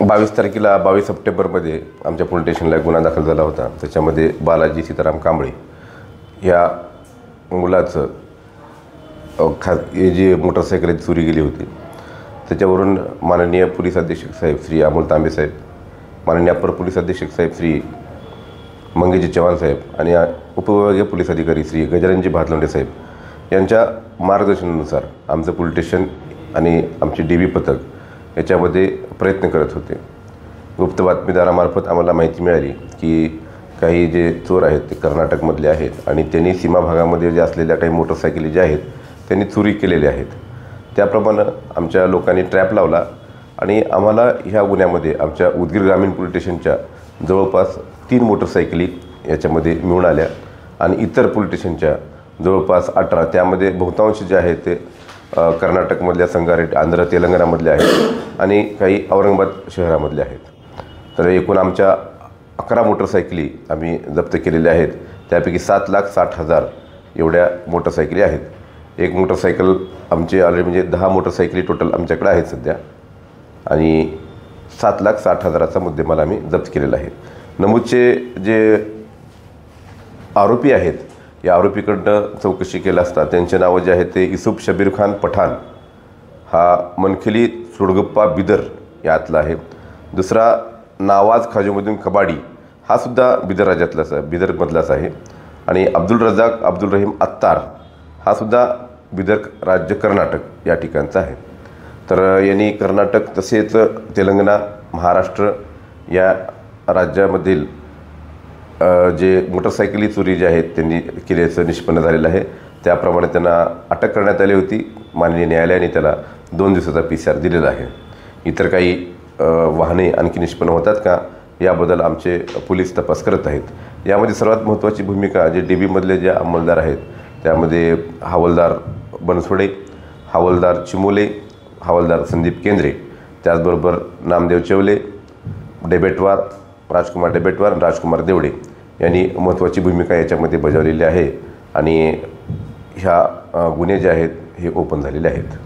22 तारखेला 22 सप्टेंबरमध्ये आमच्या पोलीस स्टेशनला एक गुन्हा दाखल झाला होता। त्याच्यामध्ये बालाजी सीताराम कांबळे या मुलाचं हे जी मोटरसायकल चोरी गेली होती, त्याच्यावरून माननीय पोलीस अधीक्षक साहेब श्री अमोल तांबे साहेब, माननीय अपर पोलीस अधीक्षक साहेब श्री मंगेशजी चव्हाण साहेब आणि उपविभागीय पोलीस अधिकारी श्री गजाननजी भातलोंडे साहेब यांच्या मार्गदर्शनानुसार आमचं पोलीस स्टेशन आणि आमची DB पथक याच्यामध्ये प्रयत्न करत होते। गुप्त बातमीदारामार्फत आम्हाला माहिती मिळाली की काही जे चोर आहेत ते कर्नाटकमधले आहेत आणि त्यांनी सीमा भागामध्ये जे असलेल्या काही मोटरसायकली ज्या आहेत त्यांनी चोरी केलेल्या आहेत। त्याप्रमाणे आमच्या लोकांनी ट्रॅप लावला आणि आम्हाला ह्या गुन्ह्यामध्ये आमच्या उदगीर ग्रामीण पोलीस स्टेशनच्या जवळपास 3 मोटरसायकली याच्यामध्ये मिळून आल्या आणि इतर पोलीस स्टेशनच्या जवळपास 18, त्यामध्ये बहुतांश जे आहेत ते कर्नाटकमधल्या संगारेड्डी, आंध्र तेलंगणामधले आहेत आणि काही औरंगाबाद शहरामधले आहेत। तर एकूण आमच्या 11 मोटरसायकली आम्ही जप्त केलेल्या आहेत। त्यापैकी 7,60,000 एवढ्या मोटरसायकली आहेत। एक मोटरसायकल आमचे ऑलरेडी म्हणजे 10 मोटरसायकली टोटल आमच्याकडे आहेत सध्या आणि 7,60,000चा मुद्देमाल आम्ही जप्त केलेला आहे। नमूदचे जे आरोपी आहेत या आरोपीकडनं चौकशी केली असता त्यांचे नावं जे आहेत ते युसुफ शबीर खान पठाण, हा मनखिली सुडगप्पा बिदर यातला आहे। दुसरा नवाज खाजुमुद्दीन कबाडी, हा सुद्धा बिदर राज्यातलाच आहे, बिदरमधलाच आहे। आणि अब्दुल रजाक अब्दुल रहीम अत्तार, हा सुद्धा बिदर राज्य कर्नाटक या ठिकाणचा आहे। तर यांनी कर्नाटक तसेच तेलंगणा, महाराष्ट्र या राज्यामधील जे मोटरसायकली चोरी जे आहेत त्यांनी केल्याचं निष्पन्न झालेलं आहे। त्याप्रमाणे त्यांना अटक करण्यात आली होती। माननीय न्यायालयाने त्याला 2 दिवसाचा PCR दिलेला आहे। इतर काही वाहने आणखी निष्पन्न होतात का याबद्दल आमचे पोलीस तपास करत आहेत। यामध्ये सर्वात महत्त्वाची भूमिका जे DBमधले जे अंमलदार आहेत त्यामध्ये हवालदार बनसोडे, हवालदार चिमोले, हवालदार संदीप केंद्रे, त्याचबरोबर नामदेव चेवले, डेबेटवार राजकुमार डेबेटवार, राजकुमार देवडे यांनी महत्त्वाची भूमिका याच्यामध्ये बजावलेली आहे आणि ह्या गुन्हे जे आहेत हे ओपन झालेले आहेत।